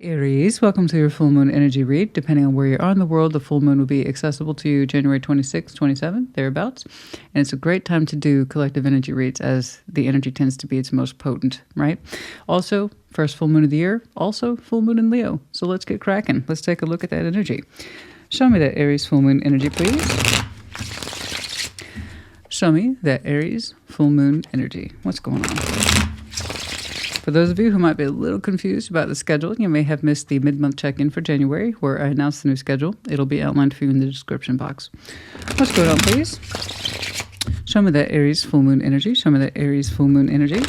Aries, welcome to your full moon energy read. Depending on where you are in the world, the full moon will be accessible to you January 26th, 27th, thereabouts. And it's a great time to do collective energy reads as the energy tends to be its most potent, right? Also, first full moon of the year, also full moon in Leo. So let's get cracking. Let's take a look at that energy. Show me that Aries full moon energy, please. Show me that Aries full moon energy. What's going on? For those of you who might be a little confused about the schedule, you may have missed the mid-month check-in for January, where I announced the new schedule. It'll be outlined for you in the description box. What's going on, please? Show me that Aries full moon energy. Show me that Aries full moon energy.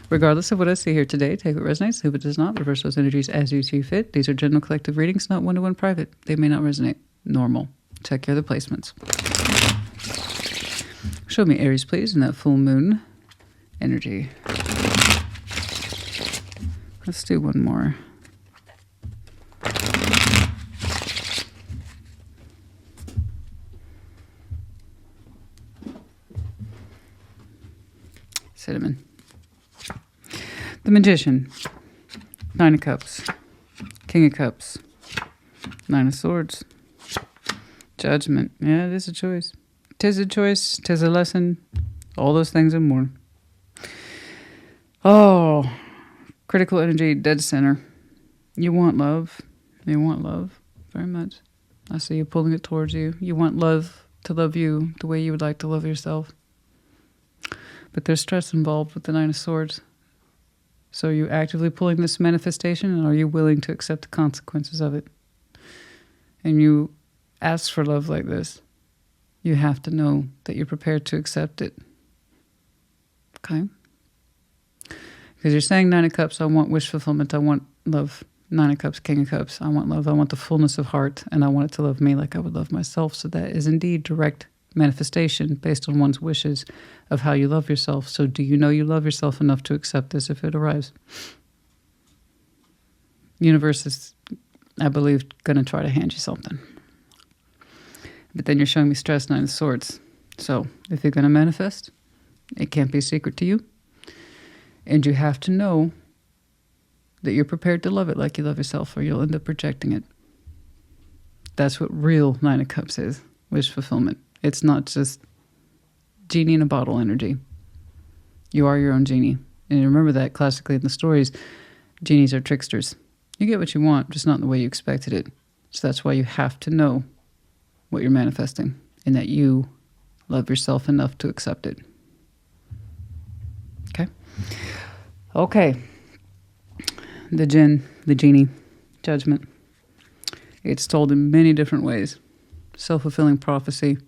Regardless of what I see here today, take what resonates, leave what does not. Reverse those energies as you see fit. These are general collective readings, not one-to-one private. They may not resonate. Normal. Check your other placements. Show me Aries, please, in that full moon energy. Let's do one more. Cinnamon. The Magician. Nine of Cups. King of Cups. Nine of Swords. Judgment. Yeah, it is a choice. 'Tis a choice. 'Tis a lesson. All those things and more. Oh, critical energy, dead center. You want love. You want love very much. I see you pulling it towards you. You want love to love you the way you would like to love yourself. But there's stress involved with the Nine of Swords. So are you actively pulling this manifestation, and are you willing to accept the consequences of it? And you ask for love like this, you have to know that you're prepared to accept it. Okay? Because you're saying Nine of Cups, I want wish fulfillment, I want love. Nine of Cups, King of Cups, I want love, I want the fullness of heart, and I want it to love me like I would love myself. So that is indeed direct manifestation based on one's wishes of how you love yourself. So do you know you love yourself enough to accept this if it arrives? Universe is, I believe, going to try to hand you something. But then you're showing me stress, Nine of Swords. So if you're going to manifest, it can't be a secret to you. And you have to know that you're prepared to love it like you love yourself, or you'll end up projecting it. That's what real Nine of Cups is, wish fulfillment. It's not just genie in a bottle energy. You are your own genie. And remember that classically in the stories, genies are tricksters. You get what you want, just not in the way you expected it. So that's why you have to know what you're manifesting, and that you love yourself enough to accept it. Okay? Okay. The genie, judgment. It's told in many different ways. Self-fulfilling prophecy,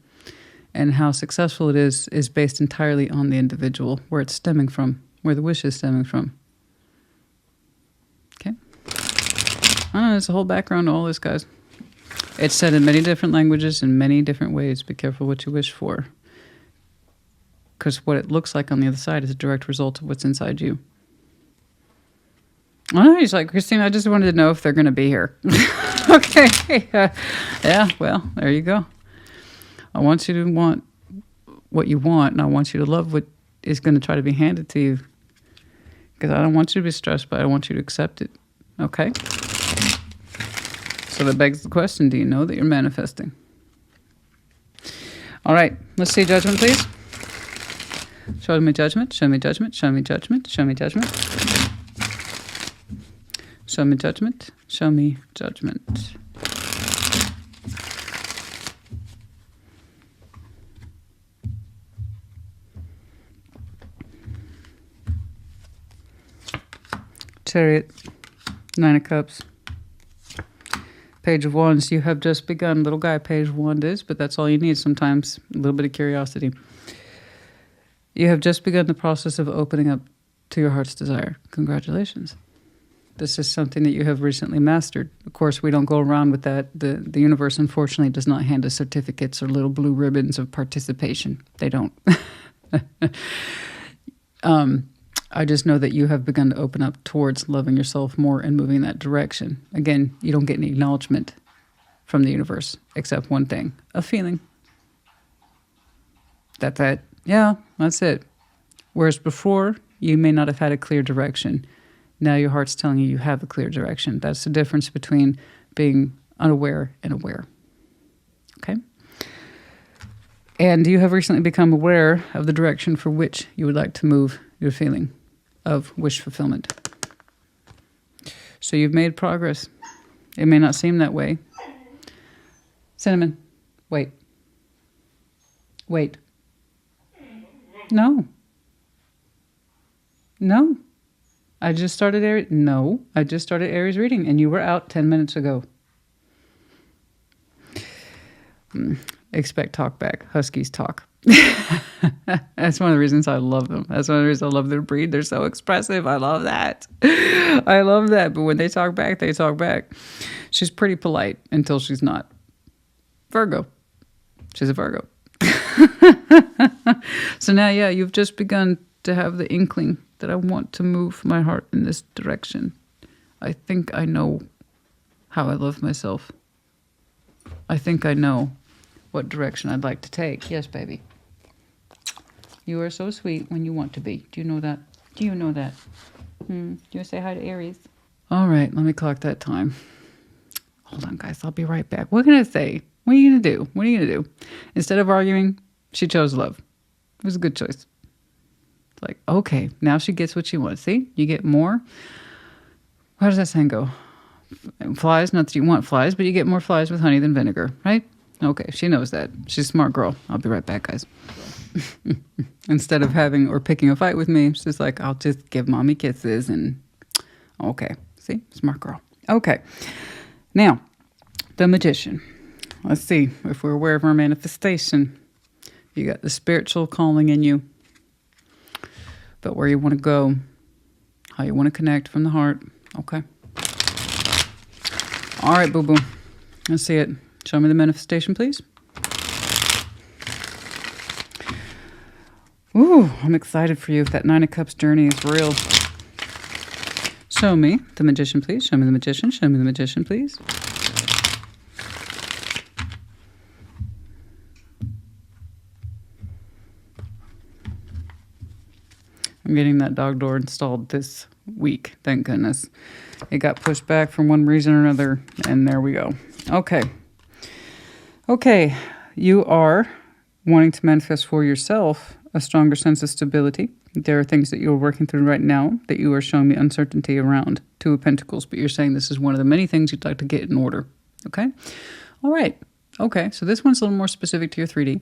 and how successful it is based entirely on the individual, where it's stemming from, where the wish is stemming from. Okay? I don't know, there's a whole background to all this, guys. It's said in many different languages, in many different ways. Be careful what you wish for. Because what it looks like on the other side is a direct result of what's inside you. Oh, he's like, Christina, I just wanted to know if they're going to be here. Okay. Yeah, well, there you go. I want you to want what you want, and I want you to love what is going to try to be handed to you. Because I don't want you to be stressed, but I want you to accept it. Okay? So that begs the question, do you know that you're manifesting? All right, let's see judgment, please. Show me judgment, show me judgment, show me judgment, show me judgment. Show me judgment, show me judgment. Chariot, Nine of Cups. Page of Wands, you have just begun. Little guy, Page of Wands is, but that's all you need sometimes. A little bit of curiosity. You have just begun the process of opening up to your heart's desire. Congratulations. This is something that you have recently mastered. Of course, we don't go around with that. The universe, unfortunately, does not hand us certificates or little blue ribbons of participation. They don't. I just know that you have begun to open up towards loving yourself more and moving in that direction. Again, you don't get any acknowledgement from the universe, except one thing, a feeling. That's it. Yeah, that's it. Whereas before, you may not have had a clear direction. Now your heart's telling you have a clear direction. That's the difference between being unaware and aware. Okay? And you have recently become aware of the direction for which you would like to move your feeling of wish fulfillment. So you've made progress. It may not seem that way. Cinnamon, wait. Wait. No. No. I just started Aries. No, I just started Aries reading, and you were out 10 minutes ago. Expect talk back. Huskies talk. That's one of the reasons I love them. That's one of the reasons I love their breed. They're so expressive. I love that. I love that. But when they talk back, they talk back. She's pretty polite until she's not. Virgo. She's a Virgo. So now, yeah, you've just begun to have the inkling that I want to move my heart in this direction. I think I know how I love myself. I think I know what direction I'd like to take. Yes, baby. You are so sweet when you want to be. Do you know that? Do you know that? Do you want to say hi to Aries? All right, let me clock that time. Hold on, guys. I'll be right back. What can I say? What are you going to do? What are you going to do? Instead of arguing, she chose love. It was a good choice. It's like, okay, now she gets what she wants. See? You get more. How does that saying go? Flies, not that you want flies, but you get more flies with honey than vinegar, right? Okay, she knows that. She's a smart girl. I'll be right back, guys. Instead of having or picking a fight with me, she's like, I'll just give mommy kisses and okay. See? Smart girl. Okay. Now, the Magician. Let's see if we're aware of our manifestation. You got the spiritual calling in you, but where you want to go, how you want to connect from the heart. Okay. All right, boo-boo. Let's see it. Show me the manifestation, please. Ooh, I'm excited for you. That Nine of Cups journey is real. Show me the Magician, please. Show me the Magician. Show me the Magician, please. I'm getting that dog door installed this week. Thank goodness. It got pushed back for one reason or another, and there we go. Okay. Okay. You are wanting to manifest for yourself a stronger sense of stability. There are things that you're working through right now that you are showing me uncertainty around. Two of Pentacles, but you're saying this is one of the many things you'd like to get in order. Okay? All right. Okay. So this one's a little more specific to your 3D.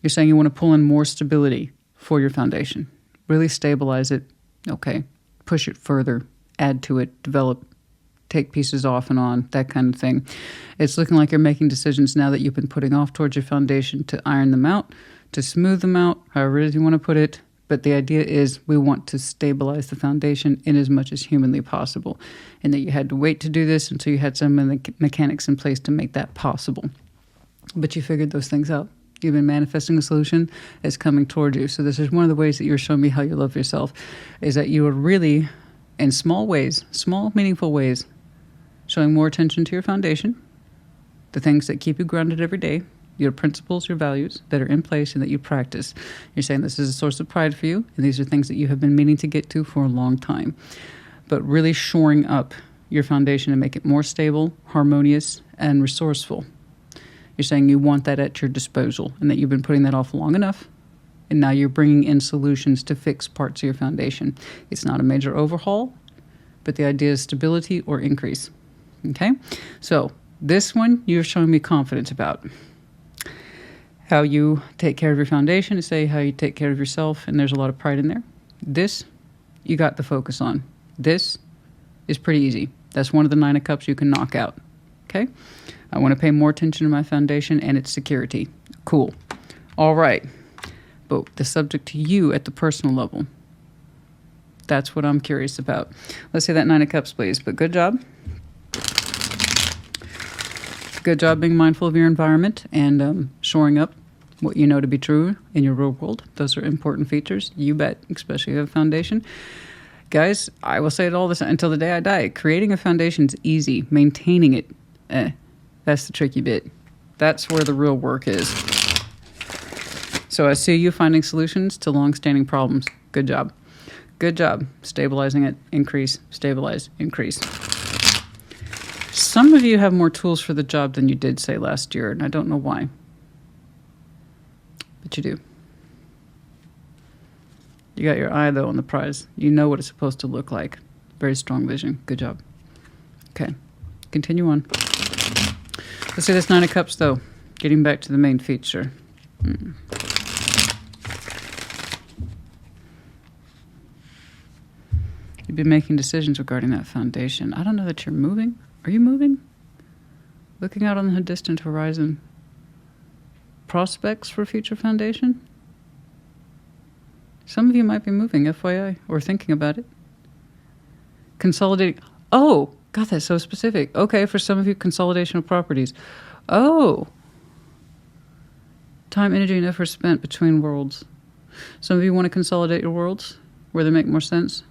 You're saying you want to pull in more stability for your foundation. Really stabilize it. Okay. Push it further. Add to it. Develop. Take pieces off and on. That kind of thing. It's looking like you're making decisions now that you've been putting off towards your foundation to iron them out, to smooth them out, however it is you want to put it. But the idea is we want to stabilize the foundation in as much as humanly possible. And that you had to wait to do this until you had some of the mechanics in place to make that possible. But you figured those things out. You've been manifesting a solution that's coming toward you. So this is one of the ways that you're showing me how you love yourself, is that you are really, in small ways, small, meaningful ways, showing more attention to your foundation, the things that keep you grounded every day, your principles, your values that are in place and that you practice. You're saying this is a source of pride for you, and these are things that you have been meaning to get to for a long time. But really shoring up your foundation and make it more stable, harmonious, and resourceful. You're saying you want that at your disposal and that you've been putting that off long enough, and now you're bringing in solutions to fix parts of your foundation. It's not a major overhaul, but the idea is stability or increase. Okay? So this one you're showing me confidence about. How you take care of your foundation, to say how you take care of yourself, and there's a lot of pride in there. This, you got the focus on. This is pretty easy. That's one of the Nine of Cups you can knock out. Okay? I want to pay more attention to my foundation and its security. Cool. All right. But the subject to you at the personal level, that's what I'm curious about. Let's say that Nine of Cups, please. But good job. Good job being mindful of your environment and shoring up what you know to be true in your real world. Those are important features. You bet, especially if you have a foundation. Guys, I will say it all this until the day I die. Creating a foundation is easy. Maintaining it, that's the tricky bit. That's where the real work is. So I see you finding solutions to long-standing problems. Good job. Good job. Stabilizing it. Increase. Stabilize. Increase. Some of you have more tools for the job than you did, say, last year, and I don't know why. But you do. You got your eye, though, on the prize. You know what it's supposed to look like. Very strong vision. Good job. Okay. Continue on. Let's see this Nine of Cups, though. Getting back to the main feature. You've been making decisions regarding that foundation. I don't know that you're moving. Are you moving? Looking out on the distant horizon. Prospects for future foundation? Some of you might be moving, FYI, or thinking about it. Consolidating. Oh, God, that's so specific. Okay, for some of you, consolidation of properties. Oh. Time, energy, and effort spent between worlds. Some of you want to consolidate your worlds where they make more sense.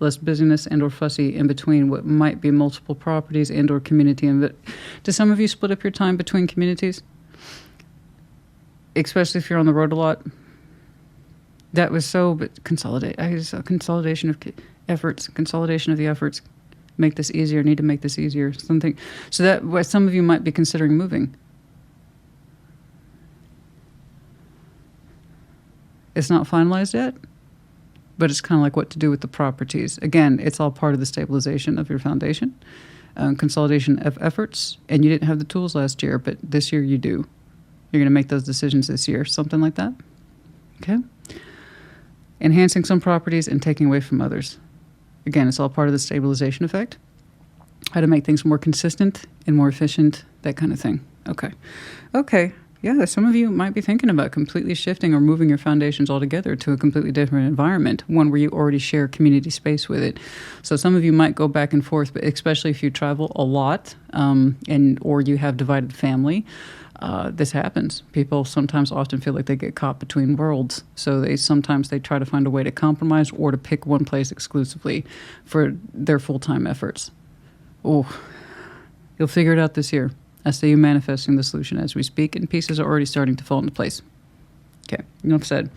Less busyness and or fussy in between what might be multiple properties and or community. Do some of you split up your time between communities? Especially if you're on the road a lot. That was so, but consolidation of efforts, consolidation of the efforts. Make this easier, need to make this easier. Something. So that some of you might be considering moving. It's not finalized yet, but it's kind of like what to do with the properties. Again, it's all part of the stabilization of your foundation, consolidation of efforts, and you didn't have the tools last year, but this year you do. You're going to make those decisions this year, something like that. Okay? Enhancing some properties and taking away from others. Again, it's all part of the stabilization effect. How to make things more consistent and more efficient, that kind of thing. Okay. Okay. Yeah, some of you might be thinking about completely shifting or moving your foundations altogether to a completely different environment, one where you already share community space with it. So some of you might go back and forth, but especially if you travel a lot or you have divided family. This happens. People sometimes often feel like they get caught between worlds. So they try to find a way to compromise or to pick one place exclusively for their full-time efforts. Oh, you'll figure it out this year. I see you manifesting the solution as we speak, and pieces are already starting to fall into place. Okay, enough said.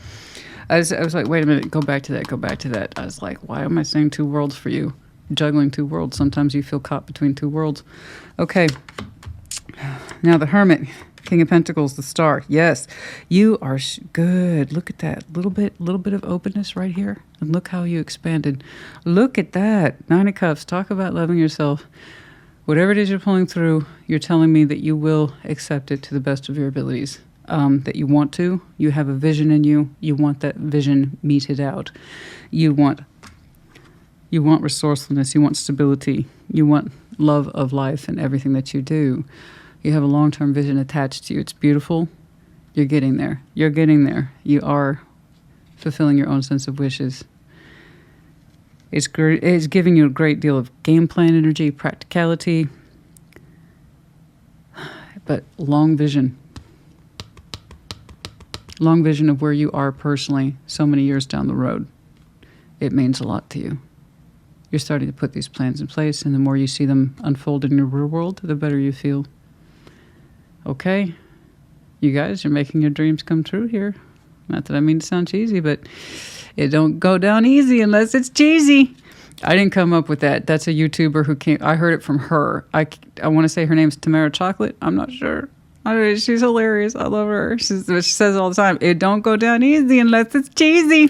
I was like, wait a minute, go back to that. I was like, why am I saying two worlds for you? Juggling two worlds. Sometimes you feel caught between two worlds. Okay. Now the Hermit, King of Pentacles, the Star. Yes, you are good. Look at that. Little bit of openness right here. And look how you expanded. Look at that. Nine of Cups. Talk about loving yourself. Whatever it is you're pulling through, you're telling me that you will accept it to the best of your abilities. That you want to. You have a vision in you. You want that vision meted out. You want resourcefulness. You want stability. You want love of life and everything that you do. You have a long-term vision attached to you. It's beautiful. You're getting there. You're getting there. You are fulfilling your own sense of wishes. It's giving you a great deal of game plan energy, practicality, but long vision. Long vision of where you are personally so many years down the road. It means a lot to you. You're starting to put these plans in place, and the more you see them unfold in your real world, the better you feel. Okay? You guys are making your dreams come true here. Not that I mean to sound cheesy, but it don't go down easy unless it's cheesy. I didn't come up with that. That's a YouTuber who came. I heard it from her. I want to say her name's Tamara Chocolate. I'm not sure. She's hilarious. I love her. She says all the time, it don't go down easy unless it's cheesy.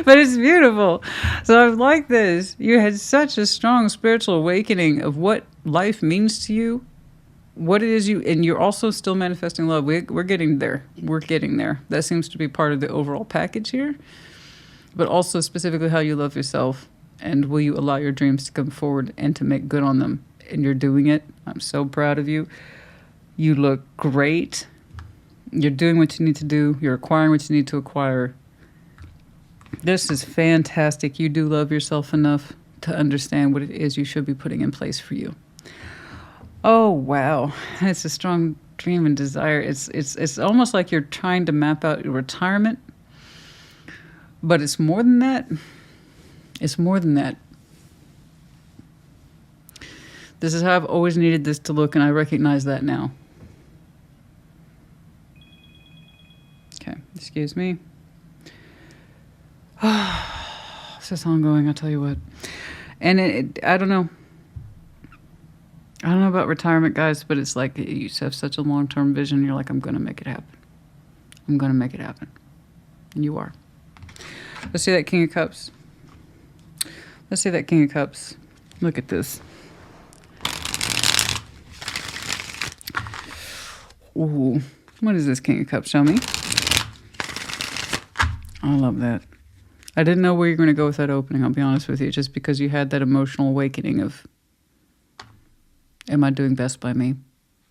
But it's beautiful. So I like this. You had such a strong spiritual awakening of what life means to you. What it is and you're also still manifesting love. We're getting there. We're getting there. That seems to be part of the overall package here. But also specifically how you love yourself, and will you allow your dreams to come forward and to make good on them. And you're doing it. I'm so proud of you. You look great. You're doing what you need to do. You're acquiring what you need to acquire. This is fantastic. You do love yourself enough to understand what it is you should be putting in place for you. Oh, wow. It's a strong dream and desire. It's almost like you're trying to map out your retirement. But it's more than that. It's more than that. This is how I've always needed this to look, and I recognize that now. Okay, excuse me. It's just ongoing, I'll tell you what. And I don't know. I don't know about retirement, guys, but it's like you have such a long-term vision. You're like, I'm going to make it happen. I'm going to make it happen. And you are. Let's see that King of Cups. Let's see that King of Cups. Look at this. Ooh. What is this King of Cups? Show me. I love that. I didn't know where you're going to go with that opening, I'll be honest with you, just because you had that emotional awakening of, am I doing best by me?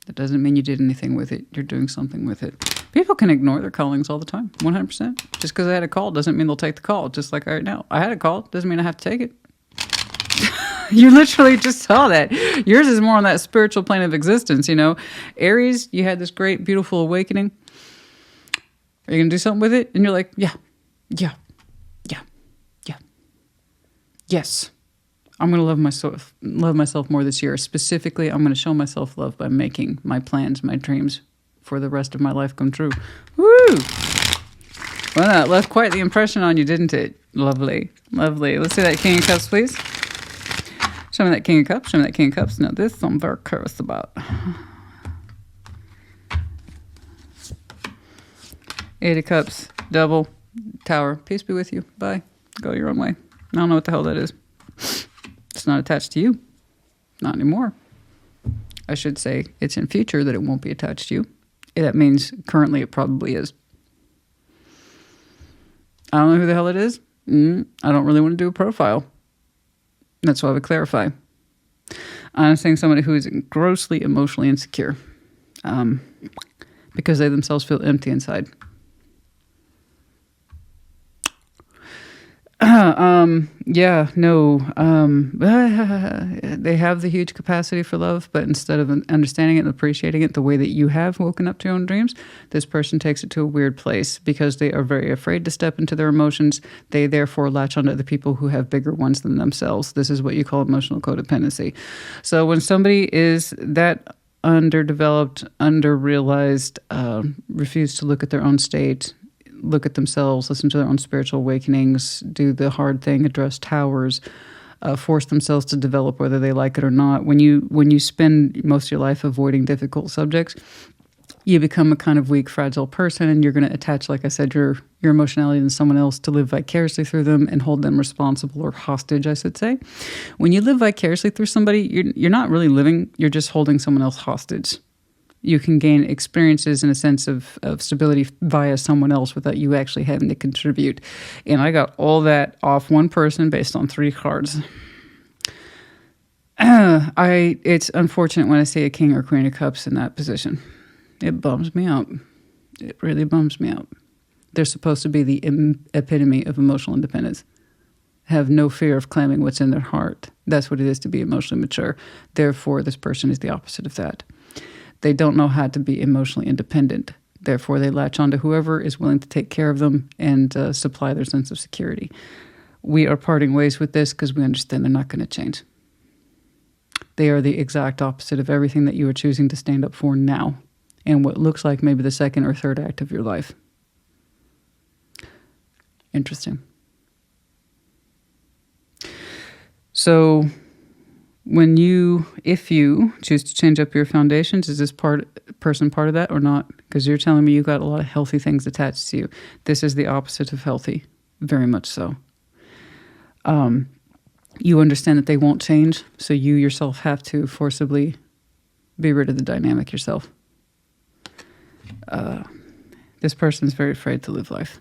That doesn't mean you did anything with it. You're doing something with it. People can ignore their callings all the time, 100%. Just because I had a call doesn't mean they'll take the call, just like right now. I had a call, doesn't mean I have to take it. You literally just saw that. Yours is more on that spiritual plane of existence, you know. Aries, you had this great, beautiful awakening. Are you going to do something with it? And you're like, yeah. Yes. I'm going to love myself more this year. Specifically, I'm going to show myself love by making my plans, my dreams for the rest of my life come true. Woo! Well, that left quite the impression on you, didn't it? Lovely. Lovely. Let's see that King of Cups, please. Show me that King of Cups. Show me that King of Cups. Now, this I'm very curious about. Eight of Cups. Double. Tower. Peace be with you. Bye. Go your own way. I don't know what the hell that is. It's not attached to you. Not anymore. I should say it's in future that it won't be attached to you. That means currently it probably is. I don't know who the hell it is. I don't really want to do a profile. That's why I would clarify. I'm saying somebody who is grossly emotionally insecure because they themselves feel empty inside. They have the huge capacity for love, but instead of understanding it and appreciating it the way that you have woken up to your own dreams, this person takes it to a weird place because they are very afraid to step into their emotions. They therefore latch onto the people who have bigger ones than themselves. This is what you call emotional codependency. So when somebody is that underdeveloped, under-realized, refuse to look at their own state, look at themselves, listen to their own spiritual awakenings, do the hard thing, address towers, force themselves to develop whether they like it or not. When you spend most of your life avoiding difficult subjects, you become a kind of weak, fragile person, and you're going to attach, like I said, your emotionality to someone else to live vicariously through them and hold them responsible or hostage, I should say. When you live vicariously through somebody, you're not really living, you're just holding someone else hostage. You can gain experiences and a sense of stability via someone else without you actually having to contribute. And I got all that off one person based on 3 cards. It's unfortunate when I see a King or Queen of Cups in that position. It bums me out. It really bums me out. They're supposed to be the epitome of emotional independence. Have no fear of claiming what's in their heart. That's what it is to be emotionally mature. Therefore, this person is the opposite of that. They don't know how to be emotionally independent. Therefore, they latch on to whoever is willing to take care of them and supply their sense of security. We are parting ways with this because we understand they're not going to change. They are the exact opposite of everything that you are choosing to stand up for now and what looks like maybe the second or third act of your life. Interesting. So if you choose to change up your foundations, is this person part of that or not? Because you're telling me you got a lot of healthy things attached to you. This is the opposite of healthy, very much so. You understand that they won't change, so you yourself have to forcibly be rid of the dynamic yourself. This person is very afraid to live life.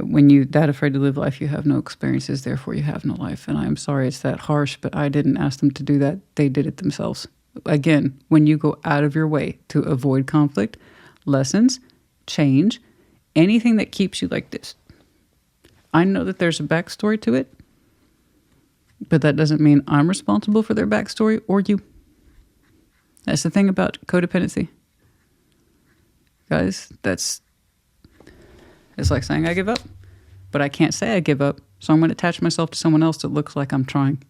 When you're that afraid to live life, you have no experiences, therefore you have no life. And I'm sorry it's that harsh, but I didn't ask them to do that. They did it themselves. Again, when you go out of your way to avoid conflict, lessons, change, anything that keeps you like this. I know that there's a backstory to it, but that doesn't mean I'm responsible for their backstory or you. That's the thing about codependency. Guys, it's like saying I give up, but I can't say I give up, so I'm going to attach myself to someone else that looks like I'm trying.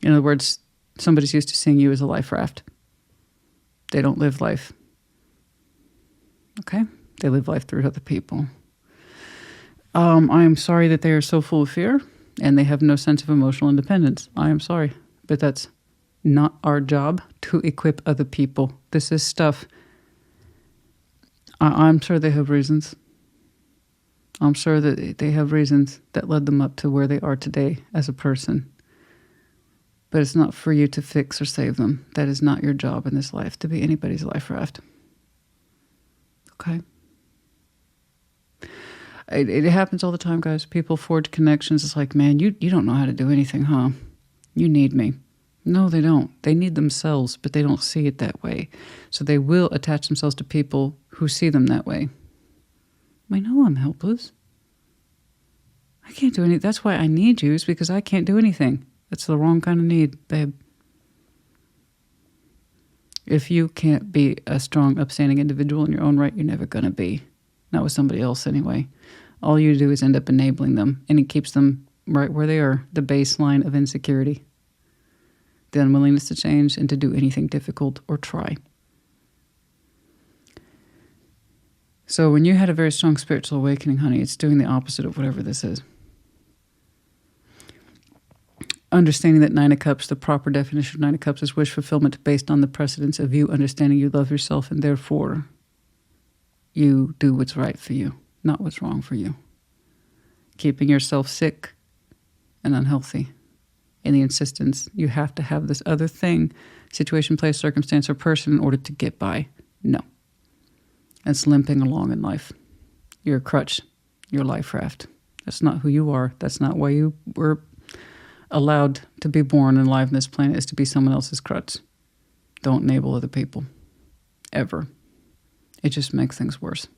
In other words, somebody's used to seeing you as a life raft. They don't live life. Okay? They live life through other people. I am sorry that they are so full of fear and they have no sense of emotional independence. I am sorry, but that's not our job to equip other people. This is stuff. I'm sure they have reasons. I'm sure that they have reasons that led them up to where they are today as a person. But it's not for you to fix or save them. That is not your job in this life, to be anybody's life raft. Okay? It happens all the time, guys. People forge connections. It's like, man, you don't know how to do anything, huh? You need me. No, they don't. They need themselves, but they don't see it that way. So they will attach themselves to people who see them that way. I know I'm helpless. I can't do anything. That's why I need you, is because I can't do anything. That's the wrong kind of need, babe. If you can't be a strong, upstanding individual in your own right, you're never going to be. Not with somebody else anyway. All you do is end up enabling them, and it keeps them right where they are, the baseline of insecurity. The unwillingness to change and to do anything difficult or try. So when you had a very strong spiritual awakening, honey, it's doing the opposite of whatever this is. Understanding that Nine of Cups, the proper definition of Nine of Cups is wish fulfillment based on the precedence of you understanding you love yourself and therefore you do what's right for you, not what's wrong for you. Keeping yourself sick and unhealthy. And the insistence you have to have this other thing, situation, place, circumstance, or person in order to get by. No. That's limping along in life. You're a crutch. You're a life raft. That's not who you are. That's not why you were allowed to be born and alive on this planet, is to be someone else's crutch. Don't enable other people. Ever. It just makes things worse.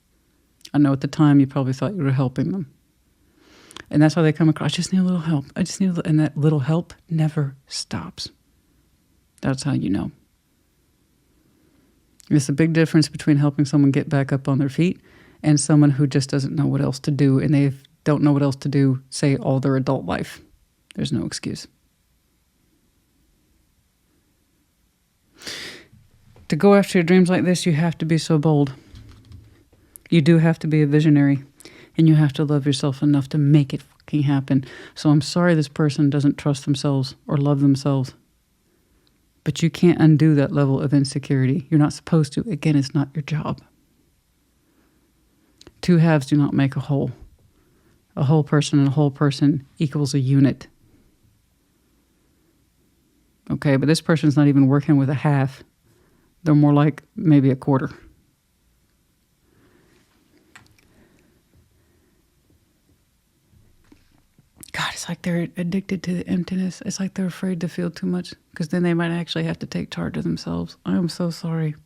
I know at the time you probably thought you were helping them. And that's how they come across. I just need a little help. I just need a little, and that little help never stops. That's how you know. It's a big difference between helping someone get back up on their feet and someone who just doesn't know what else to do, and they don't know what else to do, say, all their adult life. There's no excuse. To go after your dreams like this, you have to be so bold. You do have to be a visionary, and you have to love yourself enough to make it fucking happen. So I'm sorry this person doesn't trust themselves or love themselves. But you can't undo that level of insecurity. You're not supposed to. Again, it's not your job. Two halves do not make a whole. A whole person and a whole person equals a unit. Okay, but this person's not even working with a half. They're more like maybe a quarter. God, it's like they're addicted to the emptiness. It's like they're afraid to feel too much because then they might actually have to take charge of themselves. I am so sorry.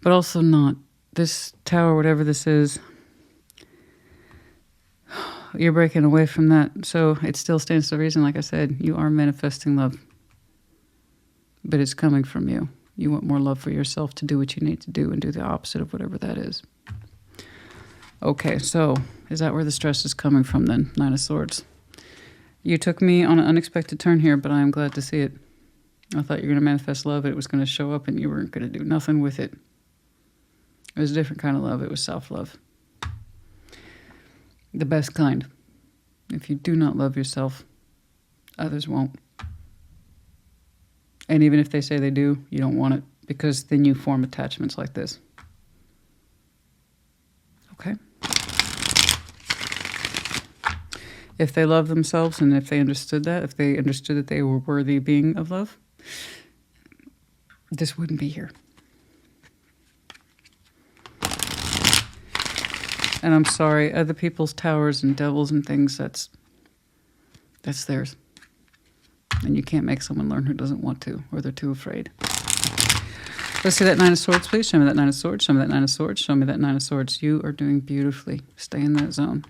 But also not. This tower, whatever this is, you're breaking away from that. So it still stands to reason, like I said, you are manifesting love. But it's coming from you. You want more love for yourself to do what you need to do and do the opposite of whatever that is. Okay, so is that where the stress is coming from then? Nine of Swords. You took me on an unexpected turn here, but I am glad to see it. I thought you were going to manifest love, it was going to show up, and you weren't going to do nothing with it. It was a different kind of love. It was self-love. The best kind. If you do not love yourself, others won't. And even if they say they do, you don't want it, because then you form attachments like this. Okay? If they love themselves and if they understood that, if they understood that they were worthy being of love, this wouldn't be here. And I'm sorry, other people's towers and devils and things, that's theirs. And you can't make someone learn who doesn't want to, or they're too afraid. Let's see that Nine of Swords, please. Show me that Nine of Swords. Show me that Nine of Swords. Show me that Nine of Swords. You are doing beautifully. Stay in that zone.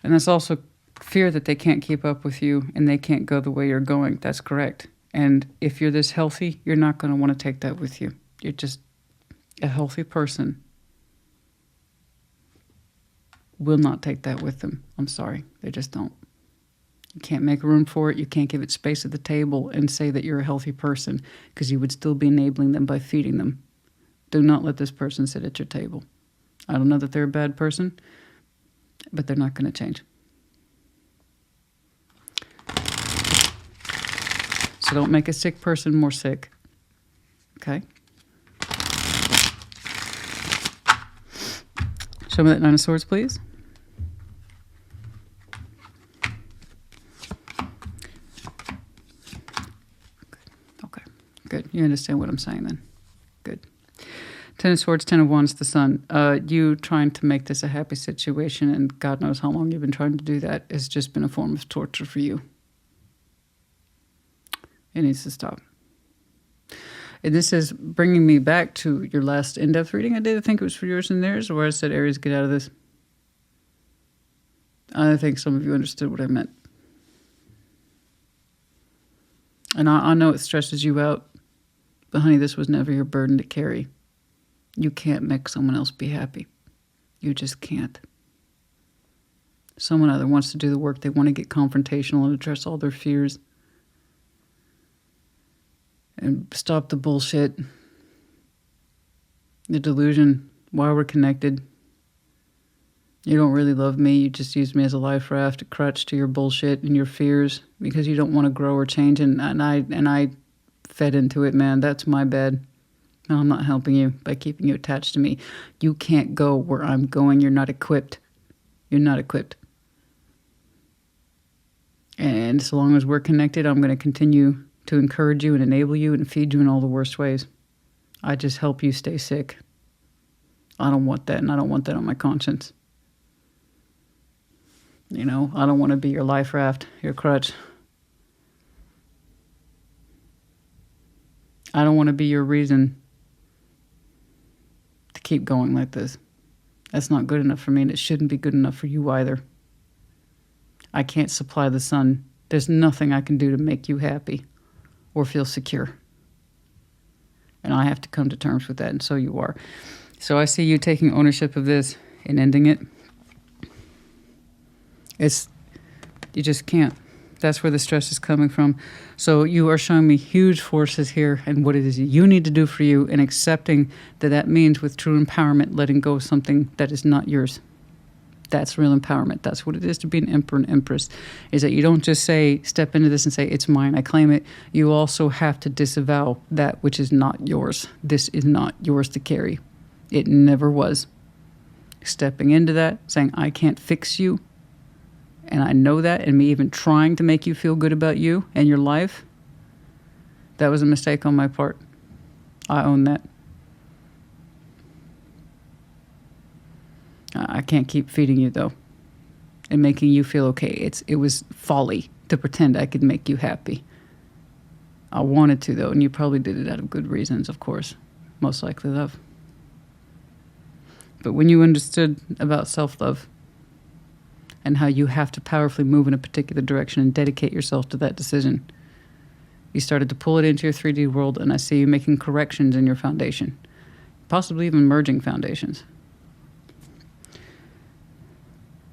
And that's also fear that they can't keep up with you and they can't go the way you're going. That's correct. And if you're this healthy, you're not going to want to take that with you. You're just a healthy person will not take that with them. I'm sorry. They just don't. You can't make room for it. You can't give it space at the table and say that you're a healthy person, because you would still be enabling them by feeding them Do not let this person sit at your table. I don't know that they're a bad person, but they're not going to change. So don't make a sick person more sick. Okay? Show me that Nine of Swords, please. Okay. Good. You understand what I'm saying then. Good. Ten of Swords, Ten of Wands, the Sun. You trying to make this a happy situation, and God knows how long you've been trying to do that, has just been a form of torture for you. It needs to stop. And this is bringing me back to your last in-depth reading I did. I think it was for yours and theirs, where I said, Aries, get out of this. I think some of you understood what I meant. And I know it stresses you out, but honey, this was never your burden to carry. You can't make someone else be happy. You just can't. Someone either wants to do the work, they want to get confrontational and address all their fears, and stop the bullshit, the delusion, why we're connected. You don't really love me. You just use me as a life raft, a crutch to your bullshit and your fears because you don't want to grow or change. And I fed into it, man. That's my bad. No, I'm not helping you by keeping you attached to me. You can't go where I'm going. You're not equipped. You're not equipped. And so long as we're connected, I'm going to continue to encourage you and enable you and feed you in all the worst ways. I just help you stay sick. I don't want that, and I don't want that on my conscience. You know, I don't want to be your life raft, your crutch. I don't want to be your reason to keep going like this. That's not good enough for me, and it shouldn't be good enough for you either. I can't supply the sun. There's nothing I can do to make you happy or feel secure. And I have to come to terms with that, and so you are. So I see you taking ownership of this and ending it. You just can't. That's where the stress is coming from. So you are showing me huge forces here and what it is you need to do for you, and accepting that that means with true empowerment, letting go of something that is not yours. That's real empowerment. That's what it is to be an emperor and empress, is that you don't just say, step into this and say, it's mine, I claim it. You also have to disavow that which is not yours. This is not yours to carry. It never was. Stepping into that, saying, I can't fix you, and I know that, and me even trying to make you feel good about you and your life, that was a mistake on my part. I own that. I can't keep feeding you, though, and making you feel okay. It was folly to pretend I could make you happy. I wanted to, though, and you probably did it out of good reasons, of course. Most likely love. But when you understood about self-love and how you have to powerfully move in a particular direction and dedicate yourself to that decision, you started to pull it into your 3D world, and I see you making corrections in your foundation, possibly even merging foundations.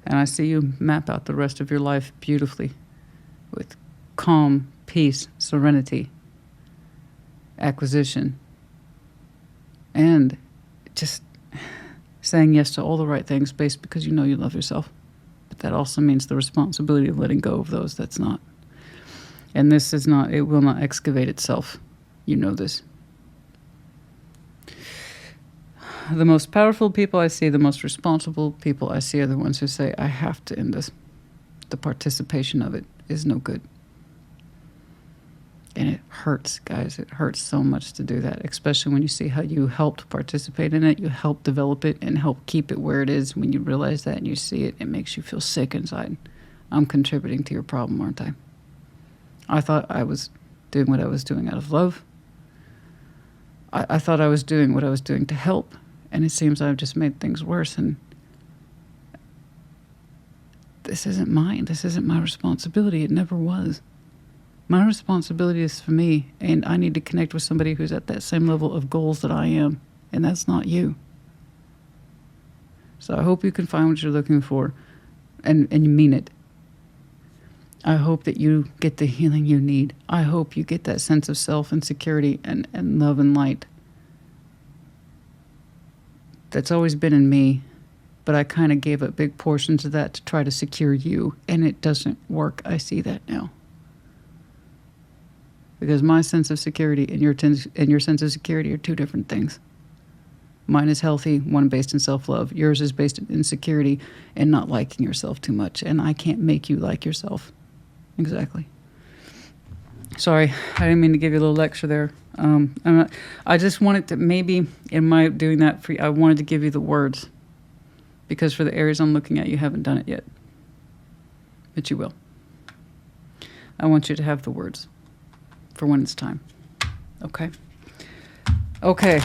And I see you map out the rest of your life beautifully with calm, peace, serenity, acquisition, and just saying yes to all the right things based because you know you love yourself. But that also means the responsibility of letting go of those that's not. And this is not, it will not excavate itself. You know this. The most powerful people I see, the most responsible people I see are the ones who say, I have to end this. The participation of it is no good. And it hurts, guys. It hurts so much to do that, especially when you see how you helped participate in it, you helped develop it and help keep it where it is. When you realize that and you see it, it makes you feel sick inside. I'm contributing to your problem, aren't I? I thought I was doing what I was doing out of love. I thought I was doing what I was doing to help. And it seems I've just made things worse. And this isn't mine. This isn't my responsibility. It never was. My responsibility is for me. And I need to connect with somebody who's at that same level of goals that I am. And that's not you. So I hope you can find what you're looking for. And you mean it. I hope that you get the healing you need. I hope you get that sense of self and security and love and light. that's always been in me, but I kind of gave up big portions of that to try to secure you, and it doesn't work. I see that now. Because my sense of security and your sense of security are two different things. Mine is healthy, one based in self-love. Yours is based in insecurity and not liking yourself too much. And I can't make you like yourself. Exactly. Sorry, I didn't mean to give you a little lecture there. I just wanted to, maybe in my doing that for you, I wanted to give you the words. Because for the Aries I'm looking at, you haven't done it yet. But you will. I want you to have the words for when it's time. Okay? Okay.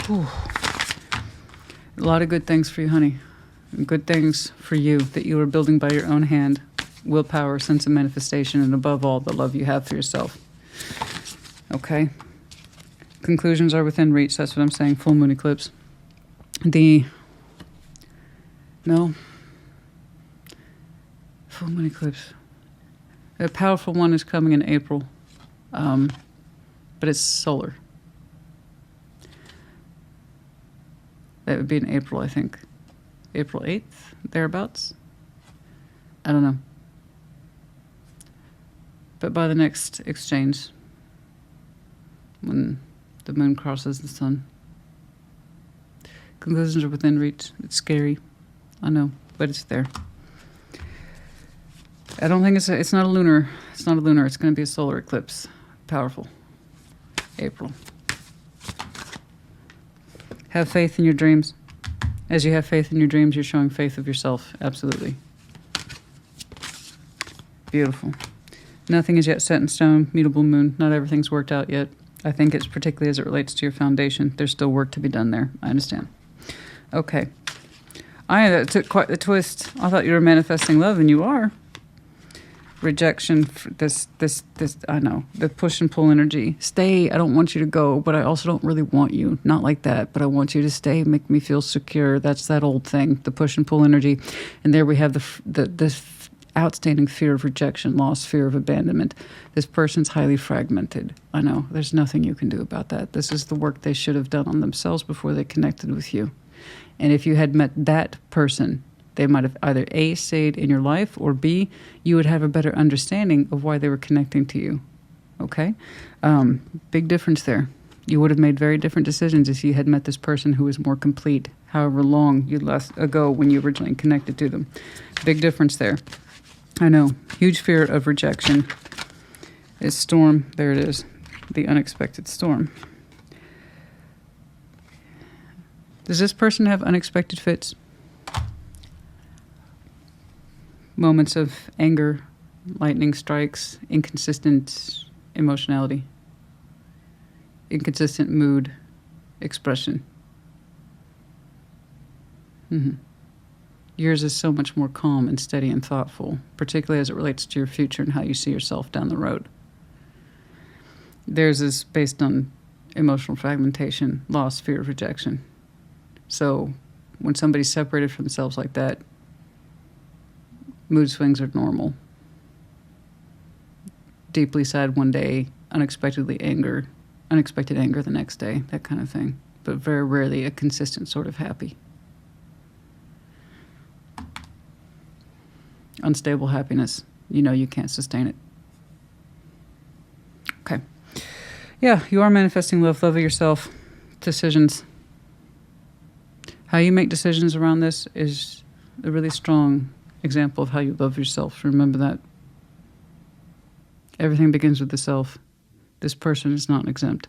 Whew. A lot of good things for you, honey. Good things for you that you are building by your own hand. Willpower, sense of manifestation, and above all, the love you have for yourself. Okay? Conclusions are within reach. That's what I'm saying. Full moon eclipse. No. Full moon eclipse. A powerful one is coming in April. But it's solar. That would be in April, I think. April 8th, thereabouts. I don't know. But by the next exchange, when the moon crosses the sun. Conclusions are within reach. It's scary. I know, but it's there. I don't think it's not a lunar. It's not a lunar. It's going to be a solar eclipse. Powerful. April. Have faith in your dreams. As you have faith in your dreams, you're showing faith of yourself. Absolutely. Beautiful. Nothing is yet set in stone. Mutable moon. Not everything's worked out yet. I think it's particularly as it relates to your foundation. There's still work to be done there. I understand. Okay. That took quite the twist. I thought you were manifesting love, and you are. Rejection, this, I know, the push and pull energy. Stay, I don't want you to go, but I also don't really want you. Not like that, but I want you to stay, make me feel secure. That's that old thing, the push and pull energy. And there we have the outstanding fear of rejection, loss, fear of abandonment. This person's highly fragmented. I know, there's nothing you can do about that. This is the work they should have done on themselves before they connected with you. And if you had met that person, they might have either A, stayed in your life, or B, you would have a better understanding of why they were connecting to you. Okay? Big difference there. You would have made very different decisions if you had met this person who was more complete, however long you left ago when you originally connected to them. Big difference there. I know. Huge fear of rejection. It's storm. There it is. The unexpected storm. Does this person have unexpected fits? Moments of anger, lightning strikes, inconsistent emotionality, inconsistent mood, expression. Yours is so much more calm and steady and thoughtful, particularly as it relates to your future and how you see yourself down the road. Theirs is based on emotional fragmentation, loss, fear of rejection. So when somebody's separated from themselves like that, mood swings are normal. Deeply sad one day, unexpected anger the next day, that kind of thing. But very rarely a consistent sort of happy. Unstable happiness. You know you can't sustain it. Okay. Yeah, you are manifesting love of yourself. Decisions. How you make decisions around this is a really strong example of how you love yourself. Remember that. Everything begins with the self. This person is not exempt.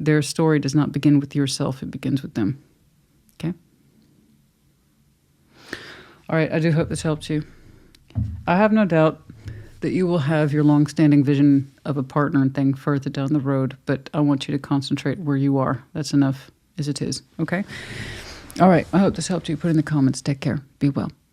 Their story does not begin with yourself. It begins with them. Okay? All right, I do hope this helped you. I have no doubt that you will have your long-standing vision of a partner and thing further down the road, but I want you to concentrate where you are. That's enough as it is. Okay? All right, I hope this helped you. Put in the comments. Take care. Be well.